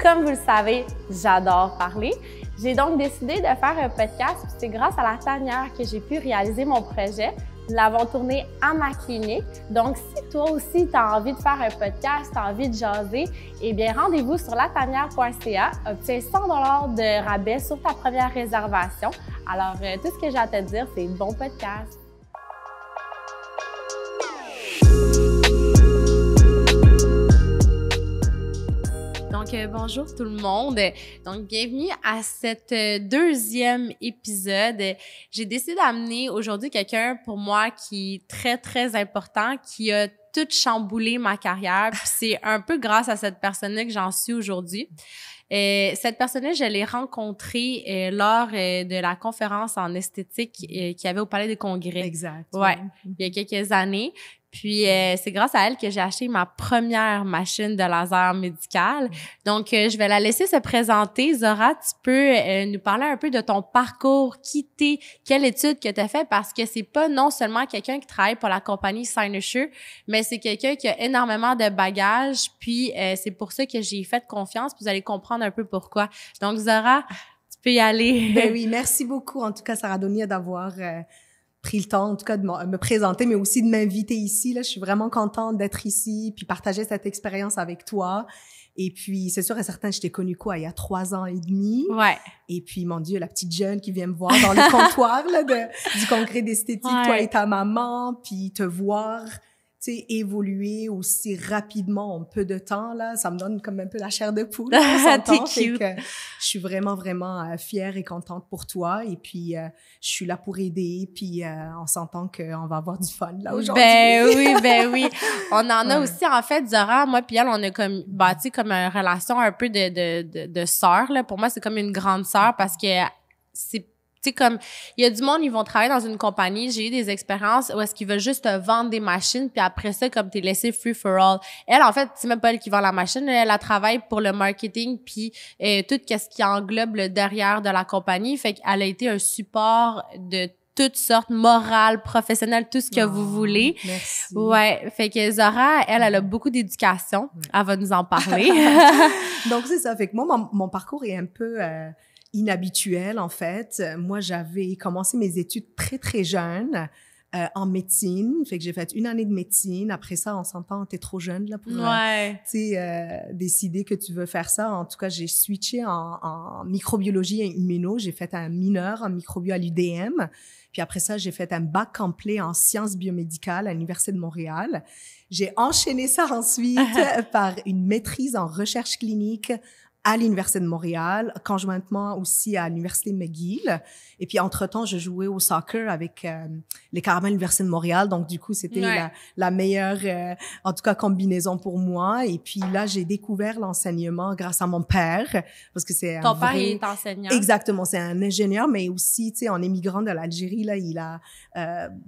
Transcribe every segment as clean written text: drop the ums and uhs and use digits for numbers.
Comme vous le savez, j'adore parler. J'ai donc décidé de faire un podcast. C'est grâce à la tanière que j'ai pu réaliser mon projet. Nous l'avons tourné à ma clinique. Donc, si toi aussi, tu as envie de faire un podcast, tu as envie de jaser, eh bien, rendez-vous sur latanière.ca. Obtiens 100 $ de rabais sur ta première réservation. Alors, tout ce que j'ai à te dire, c'est bon podcast. Donc, bonjour tout le monde. Donc, bienvenue à cet deuxième épisode. J'ai décidé d'amener aujourd'hui quelqu'un pour moi qui est très, très important, qui a tout chamboulé ma carrière. Puis c'est un peu grâce à cette personne-là que j'en suis aujourd'hui. Cette personne-là, je l'ai rencontrée lors de la conférence en esthétique qu'il y avait au Palais des Congrès. Exact. Ouais, il y a quelques années. Puis, c'est grâce à elle que j'ai acheté ma première machine de laser médicale. Donc, je vais la laisser se présenter. Zora, tu peux nous parler un peu de ton parcours, qui t'es, quelle étude que tu as fait, parce que c'est pas non seulement quelqu'un qui travaille pour la compagnie Cynosure, mais c'est quelqu'un qui a énormément de bagages. Puis, c'est pour ça que j'ai fait confiance. Puis, vous allez comprendre un peu pourquoi. Donc, Zora, tu peux y aller. Ben oui, merci beaucoup, en tout cas, Sarah Donia, d'avoir pris le temps, en tout cas, de me présenter, mais aussi de m'inviter ici. Là, je suis vraiment contente d'être ici, puis partager cette expérience avec toi. Et puis, c'est sûr et certain, je t'ai connue il y a 3 ans et demi. Ouais. Et puis, mon Dieu, la petite jeune qui vient me voir dans le comptoir là, du congrès d'esthétique, Ouais. toi et ta maman, puis te voir, tu sais, évoluer aussi rapidement en peu de temps, là, ça me donne comme un peu la chair de poule. On s'entend. T'es cute. Fait que je suis vraiment, vraiment fière et contente pour toi. Et puis, je suis là pour aider. Puis, on s'entend qu'on va avoir du fun, là, aujourd'hui. Ben oui. On en a Ouais. aussi, en fait, Zora, moi puis elle, on a comme bâti comme une relation un peu de sœur, là. Pour moi, c'est comme une grande sœur parce que c'est, tu sais, comme, il y a du monde, ils vont travailler dans une compagnie. J'ai eu des expériences où est-ce qu'ils veulent juste te vendre des machines, puis après ça, comme t'es laissé free for all. Elle, en fait, c'est même pas elle qui vend la machine. Elle travaille pour le marketing, puis tout ce qui englobe le derrière de la compagnie. Fait qu'elle a été un support de toutes sortes, morales, professionnelles, tout ce que vous voulez. Merci. Ouais. Fait que Zora, elle a beaucoup d'éducation. Elle va nous en parler. Donc, c'est ça. Fait que moi, mon parcours est un peu inhabituel, en fait. Moi, j'avais commencé mes études très, très jeune en médecine. Fait que j'ai fait 1 année de médecine. Après ça, on s'entend, t'es trop jeune là pour Ouais. décider que tu veux faire ça. En tout cas, j'ai switché en microbiologie et immuno. J'ai fait un mineur en microbio à l'UDM. Puis après ça, j'ai fait un bac complet en sciences biomédicales à l'Université de Montréal. J'ai enchaîné ça ensuite par une maîtrise en recherche clinique à l'Université de Montréal, conjointement aussi à l'Université McGill. Et puis, entre-temps, je jouais au soccer avec les Carabins de l'Université de Montréal. Donc, du coup, c'était Ouais. la meilleure, en tout cas, combinaison pour moi. Et puis là, j'ai découvert l'enseignement grâce à mon père, parce que c'est Ton père, il est enseignant. Exactement, c'est un ingénieur, mais aussi, tu sais, en émigrant de l'Algérie, là, il a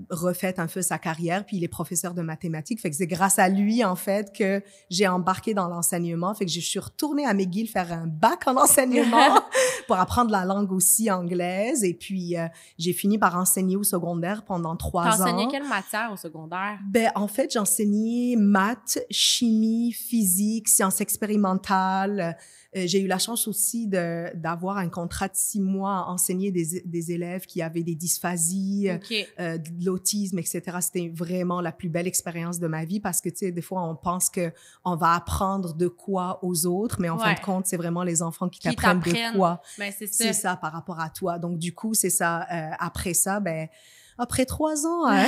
refait un peu sa carrière, puis il est professeur de mathématiques. Fait que c'est grâce à lui, en fait, que j'ai embarqué dans l'enseignement. Fait que je suis retournée à McGill faire un bac en enseignement pour apprendre la langue aussi anglaise. Et puis, j'ai fini par enseigner au secondaire pendant 3 ans. T'as enseigné quelle matière au secondaire? Ben, en fait, j'enseignais maths, chimie, physique, sciences expérimentales. J'ai eu la chance aussi d'avoir un contrat de 6 mois à enseigner des élèves qui avaient des dysphasies, OK. de l'autisme, etc. C'était vraiment la plus belle expérience de ma vie parce que, tu sais, des fois, on pense que on va apprendre de quoi aux autres, mais en fin de compte, c'est vraiment les enfants qui t'apprennent de quoi. Ben, c'est ça. C'est ça par rapport à toi. Donc, du coup, c'est ça. Après ça, ben, après 3 ans,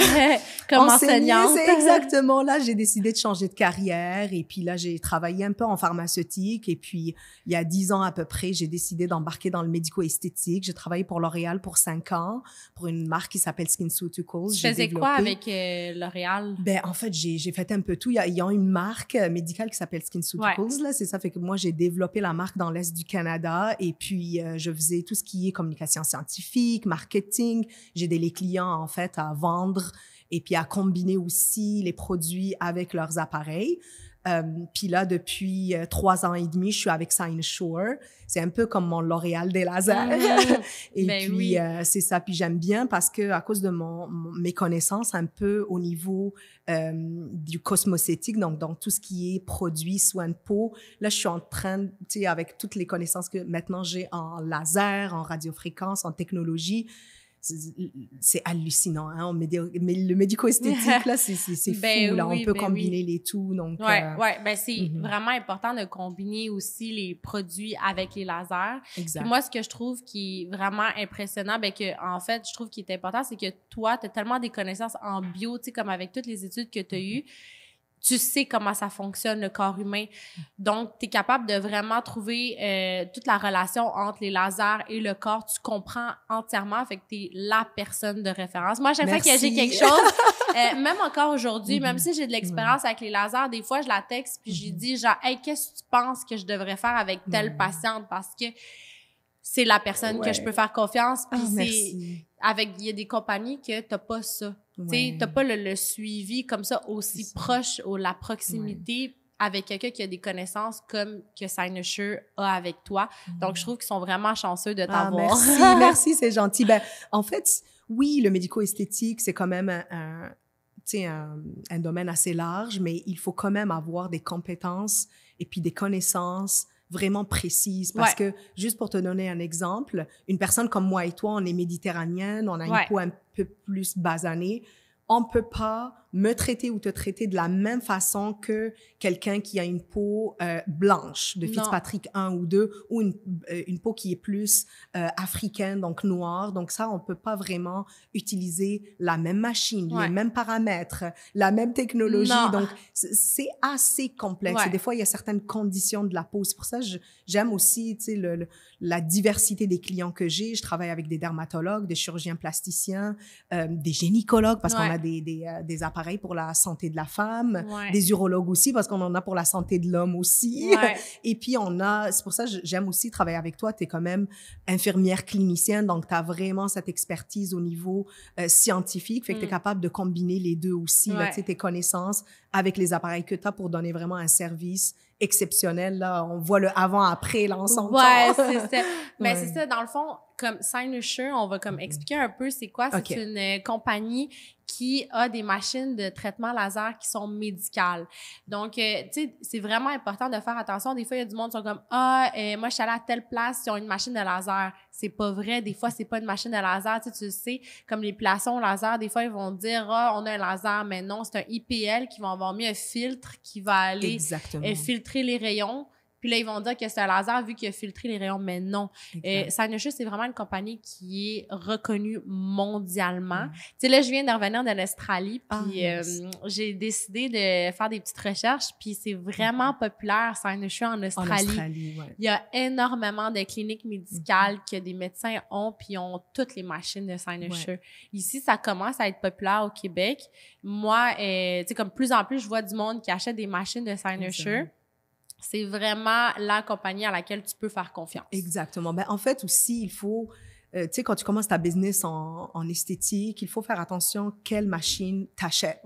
Comme enseigner, enseignante. c'est exactement là, j'ai décidé de changer de carrière et puis là, j'ai travaillé un peu en pharmaceutique et puis il y a 10 ans à peu près, j'ai décidé d'embarquer dans le médico-esthétique. J'ai travaillé pour L'Oréal pour 5 ans, pour une marque qui s'appelle SkinCeuticals. Tu faisais quoi avec L'Oréal? Ben, en fait, j'ai fait un peu tout. Ils ont une marque médicale qui s'appelle SkinCeuticals, là, c'est ça. Fait que moi, j'ai développé la marque dans l'Est du Canada et puis je faisais tout ce qui est communication scientifique, marketing. J'ai aidé les clients, en fait, à vendre et puis à combiner aussi les produits avec leurs appareils. Puis là, depuis 3 ans et demi, je suis avec Cynosure. C'est un peu comme mon L'Oréal des lasers. Et Ben puis, oui. c'est ça. Puis j'aime bien parce que à cause de mes connaissances un peu au niveau du cosmétique, donc tout ce qui est produits, soins de peau, là, je suis en train, tu sais, avec toutes les connaissances que maintenant j'ai en laser, en radiofréquence, en technologie, c'est hallucinant, hein. Mais le médico-esthétique, là, c'est Ben fou, là. oui, On peut ben combiner oui. les tout, donc... Ouais, ben c'est vraiment important de combiner aussi les produits avec les lasers. Exact. Puis moi, ce que je trouve qui est vraiment impressionnant, ben que en fait, je trouve qui est important, c'est que toi, tu as tellement des connaissances en bio, tu sais, comme avec toutes les études que tu as eues, tu sais comment ça fonctionne, le corps humain. Donc, tu es capable de vraiment trouver toute la relation entre les lasers et le corps. Tu comprends entièrement, fait que tu es la personne de référence. Moi, à chaque fois que j'ai quelque chose, même encore aujourd'hui, même si j'ai de l'expérience avec les lasers, des fois, je la texte puis je lui dis genre, « Hey, qu'est-ce que tu penses que je devrais faire avec telle patiente? » Parce que c'est la personne que je peux faire confiance. Puis merci. il y a des compagnies que t'as pas ça. Tu sais, t'as pas le suivi comme ça aussi proche, ou la proximité avec quelqu'un qui a des connaissances comme que Cynosure a avec toi. Donc, je trouve qu'ils sont vraiment chanceux de t'avoir. Merci, c'est gentil. Ben, en fait, oui, le médico-esthétique, c'est quand même un domaine assez large, mais il faut quand même avoir des compétences et puis des connaissances vraiment précises. Parce que, juste pour te donner un exemple, une personne comme moi et toi, on est méditerranéenne, on a une peau un peu plus basanée. On peut pas me traiter ou te traiter de la même façon que quelqu'un qui a une peau blanche, de Fitzpatrick 1 ou 2, ou une peau qui est plus africaine, donc noire. Donc ça, on peut pas vraiment utiliser la même machine, les mêmes paramètres, la même technologie. Non. Donc, c'est assez complexe. Et des fois, il y a certaines conditions de la peau. C'est pour ça que j'aime aussi, tu sais, la diversité des clients que j'ai. Je travaille avec des dermatologues, des chirurgiens plasticiens, des gynécologues, parce qu'on a des appareils pour la santé de la femme, des urologues aussi, parce qu'on en a pour la santé de l'homme aussi. Et puis, c'est pour ça que j'aime aussi travailler avec toi. Tu es quand même infirmière clinicienne, donc tu as vraiment cette expertise au niveau scientifique, fait que tu es capable de combiner les deux aussi, là, tu sais, tes connaissances avec les appareils que tu as pour donner vraiment un service exceptionnel. Là, on voit le avant-après, là, ensemble. C'est ça. Mais c'est ça, dans le fond, comme Cynosure, on va comme expliquer un peu c'est quoi. C'est une compagnie qui a des machines de traitement laser qui sont médicales. Donc, tu sais, c'est vraiment important de faire attention. Des fois, il y a du monde qui sont comme « moi, je suis allée à telle place, ils ont une machine de laser. » C'est pas vrai. Des fois, c'est pas une machine de laser. Tu sais, comme l'épilation laser, des fois, ils vont dire « on a un laser. » Mais non, c'est un IPL qui va avoir mis un filtre qui va aller filtrer les rayons. Puis là, ils vont dire que c'est un laser vu qu'il a filtré les rayons, mais non. Cynosure, c'est vraiment une compagnie qui est reconnue mondialement. Tu sais, là, je viens de revenir de l'Australie, puis j'ai décidé de faire des petites recherches, puis c'est vraiment populaire, Cynosure, en Australie. Il y a énormément de cliniques médicales que des médecins ont, puis ils ont toutes les machines de Cynosure. Ici, ça commence à être populaire au Québec. Moi, tu sais, comme plus en plus, je vois du monde qui achète des machines de Cynosure. C'est vraiment la compagnie à laquelle tu peux faire confiance. Exactement. Ben, en fait, aussi, il faut, tu sais, quand tu commences ta business en esthétique, il faut faire attention quelle machine t'achètes.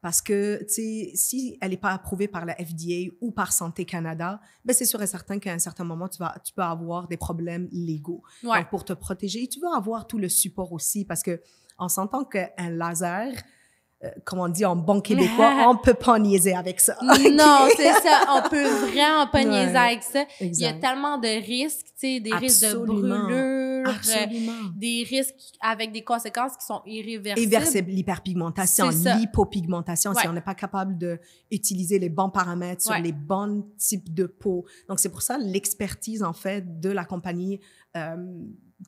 Parce que, tu sais, si elle n'est pas approuvée par la FDA ou par Santé Canada, ben c'est sûr et certain qu'à un certain moment, tu peux avoir des problèmes légaux. Donc, pour te protéger, tu veux avoir tout le support aussi, parce que on s'entend qu'un laser, comme on dit en bon québécois, on peut pas niaiser avec ça. Non, c'est ça. On peut vraiment pas niaiser avec ça. Il y a tellement de risques, tu sais, des risques de brûlure, des risques avec des conséquences qui sont irréversibles. L'hyperpigmentation, l'hypopigmentation, si on n'est pas capable d'utiliser les bons paramètres sur les bons types de peau. Donc, c'est pour ça l'expertise, en fait, de la compagnie,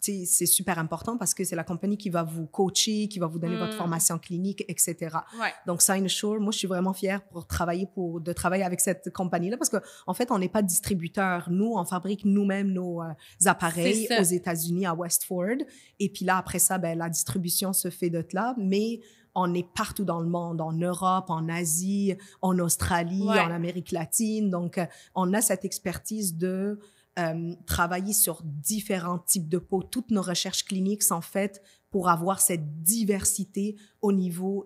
c'est super important parce que c'est la compagnie qui va vous coacher, qui va vous donner votre formation clinique, etc. Donc, Cynosure, moi, je suis vraiment fière de travailler avec cette compagnie-là parce qu'en fait, on n'est pas distributeur. Nous, on fabrique nous-mêmes nos appareils aux États-Unis, à Westford. Et puis là, après ça, ben, la distribution se fait de là, mais on est partout dans le monde, en Europe, en Asie, en Australie, en Amérique latine. Donc, on a cette expertise de travailler sur différents types de peau. Toutes nos recherches cliniques sont faites pour avoir cette diversité au niveau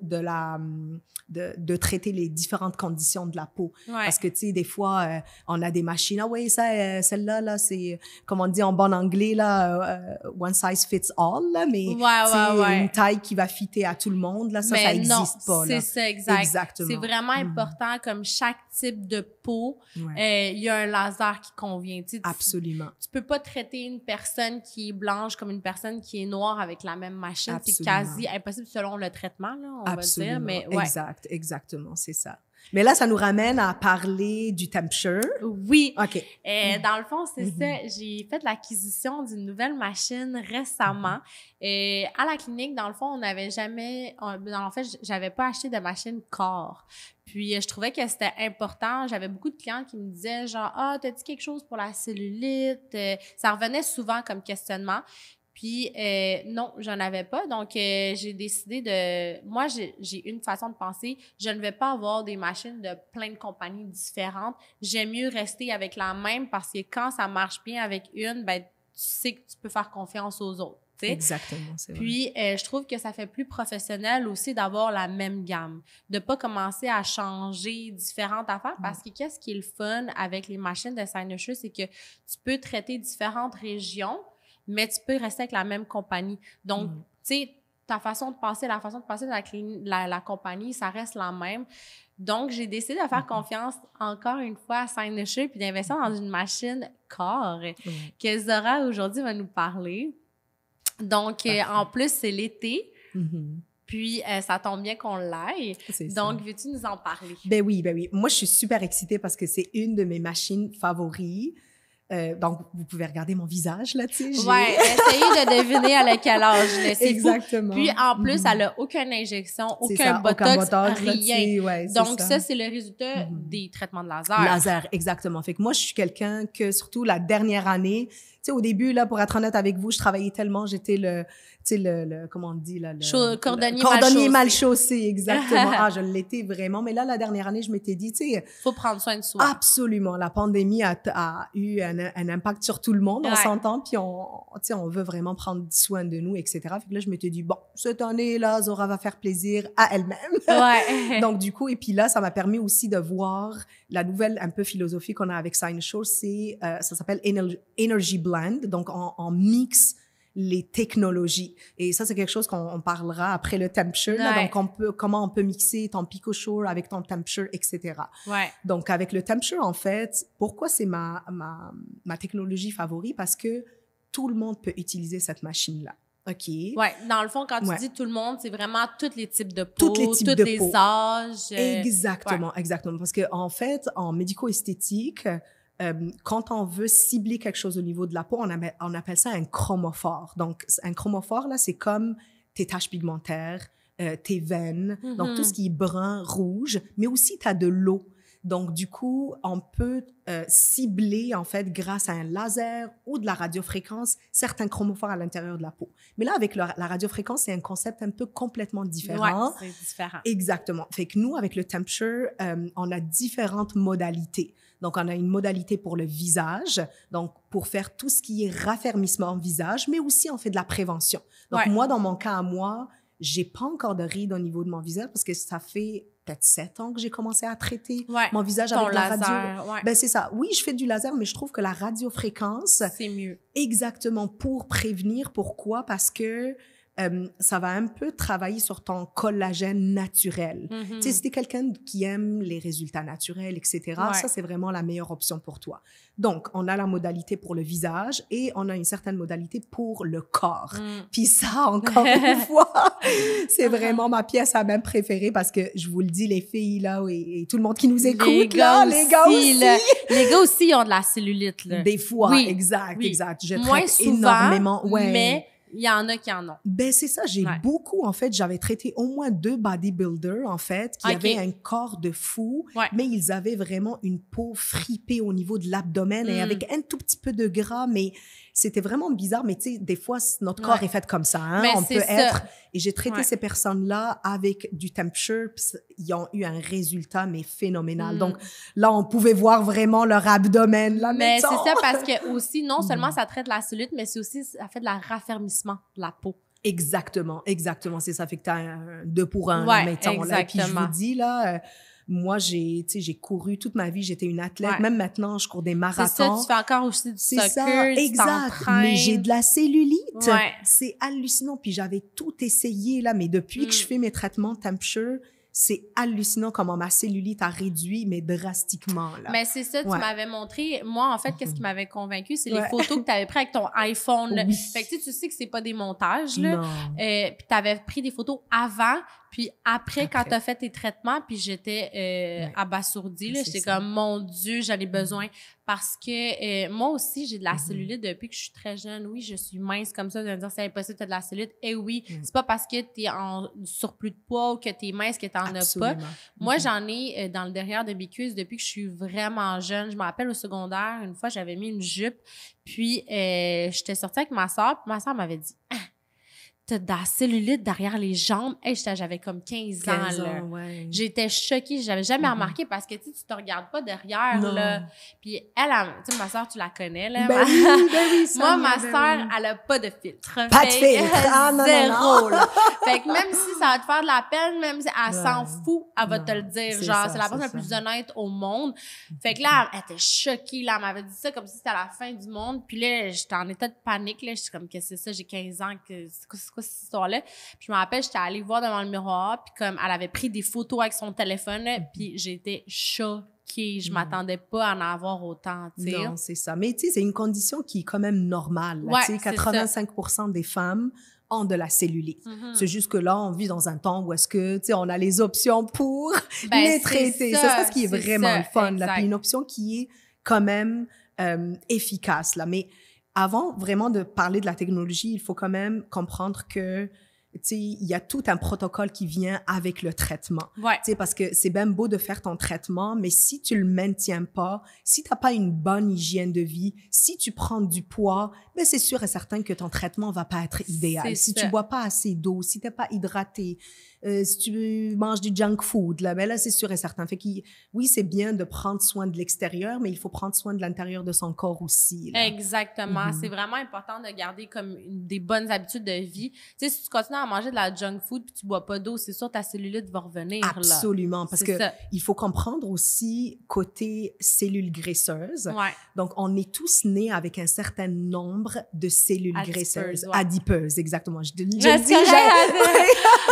de traiter les différentes conditions de la peau. Ouais. Parce que, tu sais, des fois, on a des machines, ah oui, ça, celle-là, là, c'est, comme on dit en bon anglais, là, one size fits all, là, mais une taille qui va fitter à tout le monde, là, ça existe pas, là. C'est ça, exact. Exactement. C'est vraiment important, comme chaque type de peau, il y a un laser qui convient. Tu sais, absolument. Tu peux pas traiter une personne qui est blanche comme une personne qui est noire avec la même machine. Absolument. C'est quasi impossible selon le traitement, là, on absolument. va dire. Mais, Exactement, c'est ça. Mais là, ça nous ramène à parler du temperature. Oui. OK. Dans le fond, c'est ça. J'ai fait l'acquisition d'une nouvelle machine récemment. À la clinique, dans le fond, on n'avait jamais... En fait, j'avais pas acheté de machine corps. Puis, je trouvais que c'était important. J'avais beaucoup de clients qui me disaient genre, « Ah, t'as-tu quelque chose pour la cellulite? » Ça revenait souvent comme questionnement. Puis, non, j'en avais pas. Donc, j'ai décidé de... Moi, j'ai une façon de penser. Je ne vais pas avoir des machines de plein de compagnies différentes. J'aime mieux rester avec la même parce que quand ça marche bien avec une, ben tu sais que tu peux faire confiance aux autres. T'sais? Exactement, c'est vrai. Puis, je trouve que ça fait plus professionnel aussi d'avoir la même gamme. De pas commencer à changer différentes affaires parce que qu'est-ce qui est le fun avec les machines de Cynosure, c'est que tu peux traiter différentes régions, mais tu peux rester avec la même compagnie. Donc, tu sais, ta façon de penser, la façon de penser de la compagnie, ça reste la même. Donc, j'ai décidé de faire confiance encore une fois à Cynosure puis d'investir dans une machine corps que Zora aujourd'hui va nous parler. Donc, en plus, c'est l'été. Puis, ça tombe bien qu'on l'aille. Donc, veux-tu nous en parler? Ben oui. Moi, je suis super excitée parce que c'est une de mes machines favoris. Donc, vous pouvez regarder mon visage là-dessus. Ouais, essayez de deviner à quel âge. C'est exactement. Fou. Puis, en plus, elle n'a aucune injection, aucun botox, rien. Ouais, donc, ça, c'est le résultat des traitements de laser. Laser, exactement. Fait que moi, je suis quelqu'un que, surtout la dernière année, tu sais, au début, là, pour être honnête avec vous, je travaillais tellement, j'étais comment on dit, là, cordonnier mal chaussé, exactement. Je l'étais vraiment. Mais là, la dernière année, je m'étais dit, tu sais. Faut prendre soin de soi. Absolument. La pandémie a eu un impact sur tout le monde, on s'entend, puis on veut vraiment prendre soin de nous, etc. Fait que là, je m'étais dit, bon, cette année, là, Zora va faire plaisir à elle-même. Ouais. Donc, du coup, et puis là, ça m'a permis aussi de voir la nouvelle un peu philosophie qu'on a avec Cynosure, ça s'appelle Energy Blend. Donc, on mixe les technologies. Et ça, c'est quelque chose qu'on parlera après le temperature. Là. Donc, comment on peut mixer ton PicoSure avec ton temperature, etc. Ouais. Donc, avec le temperature, en fait, pourquoi c'est ma technologie favorite? Parce que tout le monde peut utiliser cette machine-là. OK. Ouais. Dans le fond, quand tu dis tout le monde, c'est vraiment tous les types de peau, tous les âges. Exactement. Parce que, en fait, en médico-esthétique, quand on veut cibler quelque chose au niveau de la peau, on appelle ça un chromophore. Donc, un chromophore, là, c'est comme tes taches pigmentaires, tes veines, donc tout ce qui est brun, rouge, mais aussi tu as de l'eau. Donc, du coup, on peut cibler, en fait, grâce à un laser ou de la radiofréquence, certains chromophores à l'intérieur de la peau. Mais là, avec la radiofréquence, c'est un concept un peu complètement différent. Ouais, c'est différent. Exactement. Fait que nous, avec le temperature, on a différentes modalités. Donc, on a une modalité pour le visage, donc pour faire tout ce qui est raffermissement visage, mais aussi on fait de la prévention. Donc, moi, dans mon cas à moi, j'ai pas encore de rides au niveau de mon visage parce que ça fait peut-être 7 ans que j'ai commencé à traiter mon visage avec la radio. Ben, c'est ça. Oui, je fais du laser, mais je trouve que la radiofréquence... C'est mieux. Exactement, pour prévenir. Pourquoi? Parce que ça va un peu travailler sur ton collagène naturel. Tu sais, si t'es quelqu'un qui aime les résultats naturels, etc., ça, c'est vraiment la meilleure option pour toi. Donc, on a la modalité pour le visage et on a une certaine modalité pour le corps. Puis ça, encore une fois, c'est vraiment ma pièce à même préférée parce que, je vous le dis, les filles, là, et tout le monde qui nous écoute, les gars aussi. Les gars aussi, ils ont de la cellulite, là. Des fois, exact. Je traite énormément. Mais il y en a qui en ont. Ben, c'est ça. J'ai beaucoup, en fait, j'avais traité au moins 2 bodybuilders, en fait, qui avaient un corps de fou, mais ils avaient vraiment une peau fripée au niveau de l'abdomen et avec un tout petit peu de gras, mais c'était vraiment bizarre. Mais tu sais, des fois, notre corps est fait comme ça, hein. Mais on peut être... Et j'ai traité ces personnes-là avec du temperature, ils ont eu un résultat, mais phénoménal. Donc, là, on pouvait voir vraiment leur abdomen, là. Mais c'est ça, parce que aussi, non seulement ça traite la cellulite, mais c'est aussi, ça fait de la raffermissement de la peau. Exactement, exactement. C'est ça. Fait que tu as un 2 pour 1, Ouais, mettons. Là. Et puis, je vous exactement. dis, là, moi, j'ai couru toute ma vie. J'étais une athlète. Ouais. Même maintenant, je cours des C'est marathons. ça, tu fais encore aussi du C'est ça, soccer, tu exact. Mais j'ai t'entraînes. de la cellulite. Ouais. C'est hallucinant. Puis j'avais tout essayé, là. Mais depuis que je fais mes traitements Temperature, c'est hallucinant comment ma cellulite a réduit, mais drastiquement, là. Mais c'est ça, tu Ouais. m'avais montré. Moi, en fait, qu'est-ce qui m'avait convaincu, c'est les Ouais. photos que tu avais prises avec ton iPhone. Là. Oui. Fait que tu sais que c'est pas des montages, là. Non. Puis tu avais pris des photos avant, puis après. Quand Après. tu as fait tes traitements, puis j'étais Ouais. abasourdie. Là. C'est J'étais ça. comme, mon Dieu, j'en ai besoin. Parce que moi aussi, j'ai de la cellulite depuis que je suis très jeune. Oui, je suis mince comme ça. De me dire, c'est impossible, tu as de la cellulite. Et oui, c'est pas parce que tu es en surplus de poids ou que tu es mince que tu n'en as pas. Moi, j'en ai dans le derrière de mes cuisses depuis que je suis vraiment jeune. Je me rappelle au secondaire, une fois, j'avais mis une jupe, puis j'étais sortie avec ma soeur, puis ma soeur m'avait dit « Ah, t'as de la cellulite derrière les jambes. » Hey, j'avais comme 15 ans, là. Ouais. J'étais choquée, j'avais jamais remarqué parce que tu te regardes pas derrière, Non. là. Puis tu sais, ma soeur, tu la connais, là. Ben oui, ben oui, Moi, Sonia, ma ben sœur, oui. elle a pas de filtre. Pas de Fait que, filtre. Ah, non, non, zéro, non. là. Fait que même si ça va te faire de la peine, même si elle s'en Ouais. fout, elle va Non, te le dire. c'est Genre, ça, c'est la personne la c'est plus ça. honnête au monde. Fait que là, elle était choquée, là. Elle m'avait dit ça comme si c'était la fin du monde. Puis là, j'étais en état de panique, là. J'étais comme, qu'est-ce que c'est ça? J'ai 15 ans. C'est quoi cette histoire-là? Puis je me rappelle, j'étais allée voir devant le miroir. Puis comme, elle avait pris des photos avec son téléphone, là, puis j'étais choquée. Je m'attendais pas à en avoir autant, tu sais. Non, c'est ça. Mais tu sais, c'est une condition qui est quand même normale. Là. Ouais, Tu sais, c'est 85% des femmes ont de la cellulite. Mhm. C'est juste que là, on vit dans un temps où est-ce que, tu sais, on a les options pour Ben, les c'est traiter. ça, C'est ça ce qui est c'est vraiment ça, le fun. Là. exact. Puis une option qui est quand même efficace. Là. Mais avant vraiment de parler de la technologie, il faut quand même comprendre que tu sais, il y a tout un protocole qui vient avec le traitement. Ouais. Tu sais, parce que c'est bien beau de faire ton traitement, mais si tu le maintiens pas, si tu n'as pas une bonne hygiène de vie, si tu prends du poids, ben c'est sûr et certain que ton traitement va pas être idéal. Si ça. tu bois pas assez d'eau, si t'es pas hydraté, si tu manges du junk food, là, ben là, c'est sûr et certain. Fait que, oui, c'est bien de prendre soin de l'extérieur, mais il faut prendre soin de l'intérieur de son corps aussi. Là. Exactement. C'est vraiment important de garder comme des bonnes habitudes de vie. Tu sais, si tu continues à manger de la junk food puis tu bois pas d'eau, c'est sûr ta cellulite va revenir. Absolument, parce C'est que ça. il faut comprendre aussi côté cellules graisseuses. Ouais. Donc, on est tous nés avec un certain nombre de cellules Adipeuses, graisseuses. ouais. Adipeuses, exactement. Je le dis, C'est correct.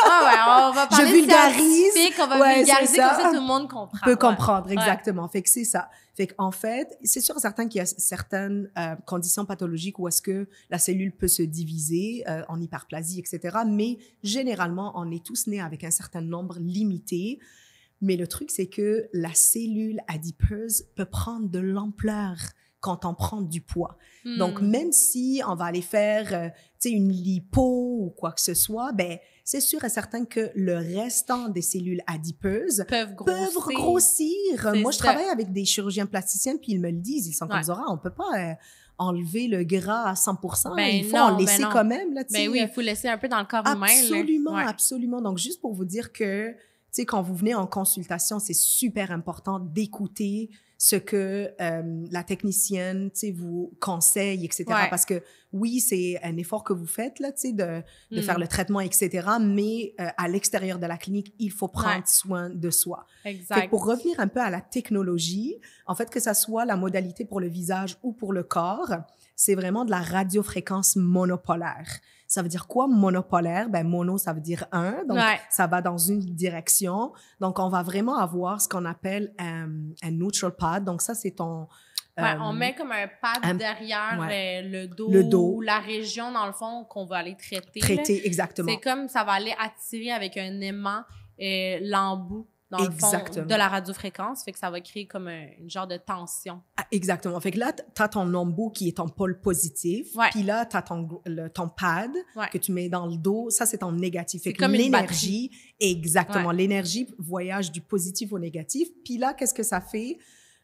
Ah ouais, on va parler Je vulgarise. scientifique, on va Ouais, vulgariser c'est ça. comme ça tout le monde comprend. peut Ouais. comprendre, Ouais. exactement. Fait que c'est ça. Fait qu'en fait, c'est sûr et certain qu'il y a certaines conditions pathologiques où est-ce que la cellule peut se diviser en hyperplasie, etc. Mais généralement, on est tous nés avec un certain nombre limité. Mais le truc, c'est que la cellule adipeuse peut prendre de l'ampleur quand on prend du poids. Donc, même si on va aller faire une lipo ou quoi que ce soit, ben c'est sûr et certain que le restant des cellules adipeuses peuvent grossir. Moi, je ça. travaille avec des chirurgiens plasticiens, puis ils me le disent. Ils sont comme Zora, on peut pas enlever le gras à 100%. Ben il faut non, en laisser ben non. quand même. Là, Ben oui, il faut laisser un peu dans le corps humain. Absolument, là. Ouais. absolument. Donc, juste pour vous dire que, tu sais, quand vous venez en consultation, c'est super important d'écouter ce que la technicienne, tu sais, vous conseille, etc. Ouais. Parce que, oui, c'est un effort que vous faites, là, tu sais, de faire le traitement, etc. Mais à l'extérieur de la clinique, il faut prendre soin de soi. Exact. Fait que pour revenir un peu à la technologie, en fait, que ça soit la modalité pour le visage ou pour le corps, c'est vraiment de la radiofréquence monopolaire. Ça veut dire quoi, monopolaire? Ben, mono, ça veut dire un. Donc, ça va dans une direction. Donc, on va vraiment avoir ce qu'on appelle un neutral pad. Donc, ça, c'est ton... on met comme un pad derrière le dos. Le dos. Ou la région, dans le fond, qu'on va aller traiter. Traiter, là. exactement. C'est comme ça va aller attirer avec un aimant l'embout. Dans le fond de la radiofréquence, fait que ça va créer comme une genre de tension. Ah, exactement. Fait que là, t'as ton embout qui est ton pôle positif. Puis là, t'as ton pad que tu mets dans le dos. Ça, c'est ton négatif. Fait que comme l'énergie, exactement. L'énergie voyage du positif au négatif. Puis là, qu'est-ce que ça fait?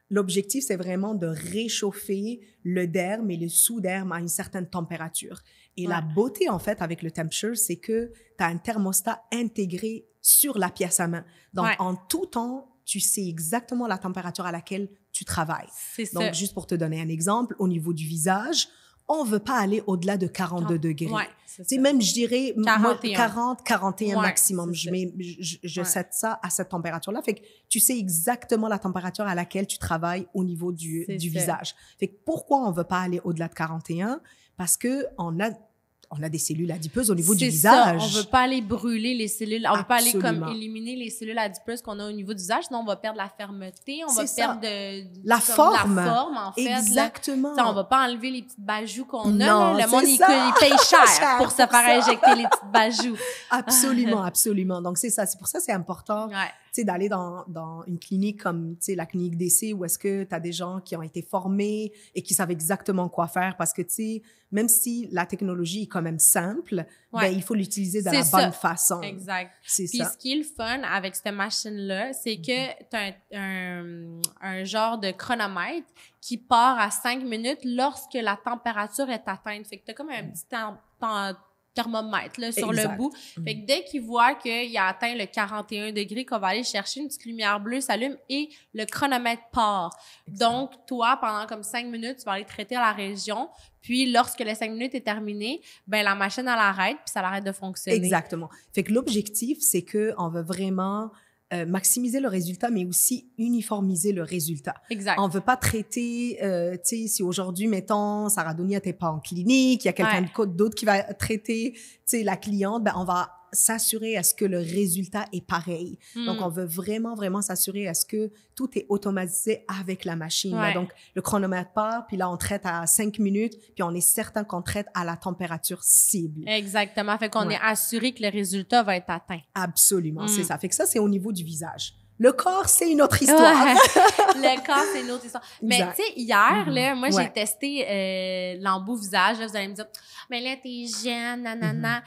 L'objectif, c'est vraiment de réchauffer le derme et le sous-derme à une certaine température. Et la beauté, en fait, avec le Temperature, c'est que tu as un thermostat intégré sur la pièce à main. Donc, en tout temps, tu sais exactement la température à laquelle tu travailles. C'est ça. Donc, juste pour te donner un exemple, au niveau du visage, on veut pas aller au-delà de 42 degrés. Ouais, c'est Tu sais, ça. même, je dirais, 41. 40, 41 Ouais, maximum. c'est Je Ouais. set ça à cette température-là. Fait que tu sais exactement la température à laquelle tu travailles au niveau du C'est ça. visage. Fait que pourquoi on veut pas aller au-delà de 41? Parce que on a des cellules adipeuses au niveau du C'est visage. ça, on veut pas aller brûler les cellules, on veut pas aller comme Absolument. éliminer les cellules adipeuses qu'on a au niveau du visage, sinon on va perdre la fermeté, on va C'est ça. perdre La comme forme. la forme en fait. Exactement. Là. On va pas enlever les petites bajoux qu'on a. Non, Là. Le monde, c'est il ça. paye cher Cher pour se pour faire ça. injecter les petites bajoux. Absolument, absolument. Donc, c'est ça. C'est pour ça que c'est important, Ouais. tu sais, d'aller dans une clinique comme, tu sais, la clinique d'essai où est-ce que tu as des gens qui ont été formés et qui savent exactement quoi faire parce que, tu sais, même si la technologie est quand même simple, Ouais. ben, il faut l'utiliser de la C'est bonne ça. façon. Exact. C'est Puis ça. ce qui est le fun avec cette machine-là, c'est que tu as un genre de chronomètre qui part à 5 minutes lorsque la température est atteinte. Fait que tu as comme un petit thermomètre là, sur Exact. le bout. Fait que dès qu'il voit qu'il a atteint le 41 degrés, qu'on va aller chercher une petite lumière bleue s'allume et le chronomètre part. Donc, toi, pendant comme 5 minutes, tu vas aller traiter la région. Puis, lorsque les 5 minutes est terminé, ben la machine, elle arrête, puis ça arrête de fonctionner. Exactement. Fait que l'objectif, c'est que on veut vraiment maximiser le résultat, mais aussi uniformiser le résultat. Exact. On veut pas traiter, tu sais, si aujourd'hui, mettons, Sarah Donia n'était pas en clinique, il y a quelqu'un d'autre qui va traiter, tu sais, la cliente, ben on va s'assurer à ce que le résultat est pareil. Donc, on veut vraiment, vraiment s'assurer à ce que tout est automatisé avec la machine. Ouais. Là. Donc, le chronomètre part, puis là, on traite à 5 minutes, puis on est certain qu'on traite à la température cible. Exactement. Fait qu'on Ouais. est assuré que le résultat va être atteint. Absolument, c'est ça. Fait que ça, c'est au niveau du visage. Le corps, c'est une autre histoire. Ouais. Le corps, c'est une autre histoire. Mais Exact. tu sais, hier, là, moi, j'ai Ouais. testé l'embout visage. Là, vous allez me dire, mais là, t'es jeune, nanana.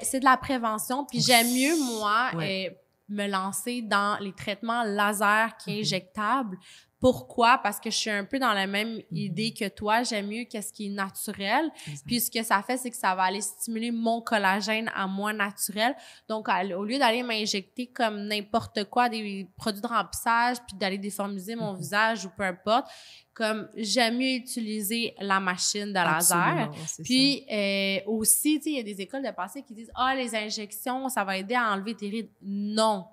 C'est de la prévention. Puis j'aime mieux, moi, Ouais. me lancer dans les traitements laser qui est injectable. Pourquoi? Parce que je suis un peu dans la même idée que toi. J'aime mieux qu'est-ce qui est naturel. Exact. Puis ce que ça fait, c'est que ça va aller stimuler mon collagène à moi naturel. Donc, au lieu d'aller m'injecter comme n'importe quoi, des produits de remplissage, puis d'aller déformiser mon visage ou peu importe, comme j'aime mieux utiliser la machine de laser. Absolument, c'est Puis aussi, tu sais, il y a des écoles de pensée qui disent « Ah, les injections, ça va aider à enlever tes rides. » Non.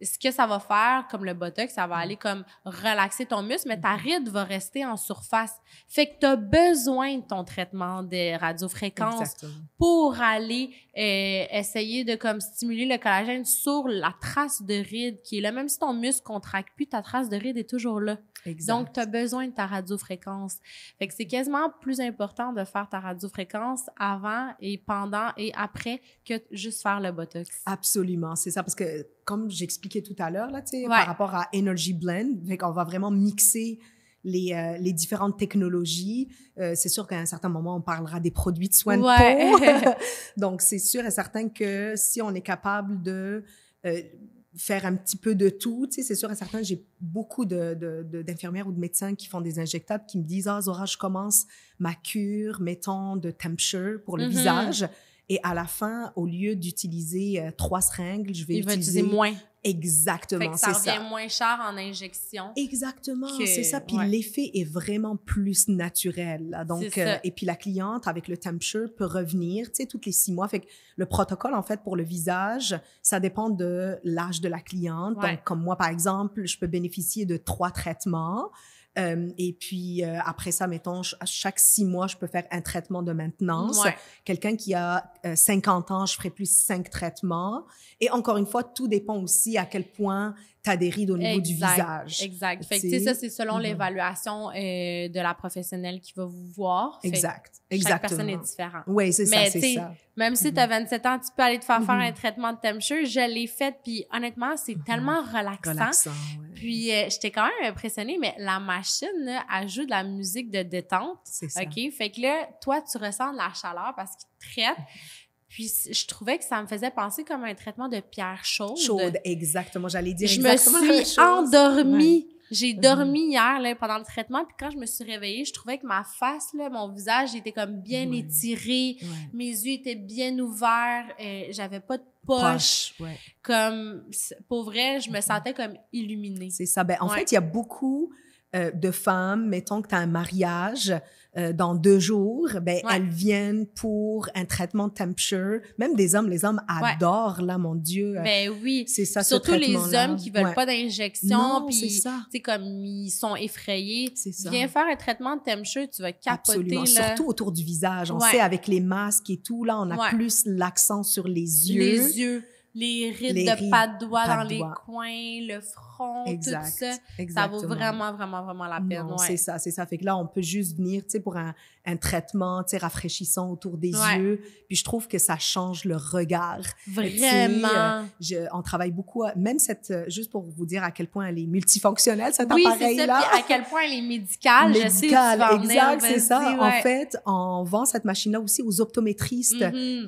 Ce que ça va faire, comme le Botox, ça va aller comme relaxer ton muscle, mais ta ride va rester en surface. Fait que tu as besoin de ton traitement de radiofréquence Exactement. pour aller essayer de comme stimuler le collagène sur la trace de ride qui est là. Même si ton muscle contracte plus, ta trace de ride est toujours là. Exact. Donc, tu as besoin de ta radiofréquence. Fait que c'est quasiment plus important de faire ta radiofréquence avant et pendant et après que juste faire le Botox. Absolument, c'est ça. Parce que, comme j'expliquais tout à l'heure, là, tu sais, Ouais. par rapport à Energy Blend, fait qu'on va vraiment mixer les différentes technologies. C'est sûr qu'à un certain moment, on parlera des produits de soins de peau. Donc, c'est sûr et certain que si on est capable de faire un petit peu de tout, tu sais, c'est sûr et certain, j'ai beaucoup d'infirmières ou de médecins qui font des injectables qui me disent « Ah, Zora, je commence ma cure, mettons, de temperature pour le visage. » Et à la fin, au lieu d'utiliser 3 seringues, je vais utiliser moins. Exactement, Fait que ça c'est revient moins cher en injection. Exactement, que- c'est ça. Puis ouais. l'effet est vraiment plus naturel. Là. Donc, C'est ça. et puis la cliente, avec le temperature, peut revenir, tu sais, toutes les 6 mois. Fait que le protocole, en fait, pour le visage, ça dépend de l'âge de la cliente. Ouais. Donc, comme moi, par exemple, je peux bénéficier de 3 traitements. Et puis, après ça, mettons, à chaque 6 mois, je peux faire un traitement de maintenance. Ouais. Quelqu'un qui a 50 ans, je ferai plus 5 traitements. Et encore une fois, tout dépend aussi à quel point tu as des rides au niveau du visage. Exact. Fait que, tu Tu sais, sais, ça, c'est selon l'évaluation de la professionnelle qui va vous voir. Fait que Exact. chaque Exactement. personne est différente. Oui, c'est ça, Mais c'est tu sais, ça. même si tu as 27 ans, tu peux aller te faire faire un traitement de temperature. Je l'ai fait, puis honnêtement, c'est tellement relaxant. Relaxant, ouais. Puis j'étais quand même impressionnée, mais la machine là, ajoute de la musique de détente. C'est ça. OK? Fait que là, toi, tu ressens de la chaleur parce qu'il traite. Puis je trouvais que ça me faisait penser comme un traitement de pierre chaude. Chaude, exactement. J'allais dire Je me exactement la même suis chose. endormie. J'ai dormi hier là, pendant le traitement, puis quand je me suis réveillée, je trouvais que ma face, là, mon visage était comme bien Ouais. étiré, Ouais. mes yeux étaient bien ouverts, j'avais pas de poche. Poche, ouais. Comme, pour vrai, je me sentais comme illuminée. C'est ça. Ben, en Ouais. fait, il y a beaucoup de femmes, mettons que tu as un mariage, dans 2 jours, ben Ouais. elles viennent pour un traitement de temperature. Même des hommes, les hommes adorent, là, mon Dieu. Ben oui. C'est ça, ce Surtout les traitement-là. hommes qui veulent Ouais. pas d'injection, Non, c'est puis ça. tu sais comme ils sont effrayés. C'est ça. Viens faire un traitement de temperature, tu vas capoter Absolument. là. Surtout autour du visage. On Ouais. sait, avec les masques et tout, là, on a Ouais. plus l'accent sur les yeux. Les yeux, les rides Les de rides, pas de doigts pas dans de les doigts. coins, le front, Exact. tout ça. Ça Exactement. vaut vraiment, vraiment, vraiment la peine. Non, Ouais. c'est ça, c'est ça. Fait que là, on peut juste venir, tu sais, pour un traitement, tu sais, rafraîchissant autour des Ouais. yeux. Puis je trouve que ça change le regard. Vraiment. Tu sais, on travaille beaucoup, même juste pour vous dire à quel point elle est multifonctionnelle, cet Oui, c'est appareil-là. ça. Puis à quel point elle est médicale. Je sais où tu Médicale, vas en venir. exact, c'est Vas-y, ça. ouais. En fait, on vend cette machine-là aussi aux optométristes Mhm.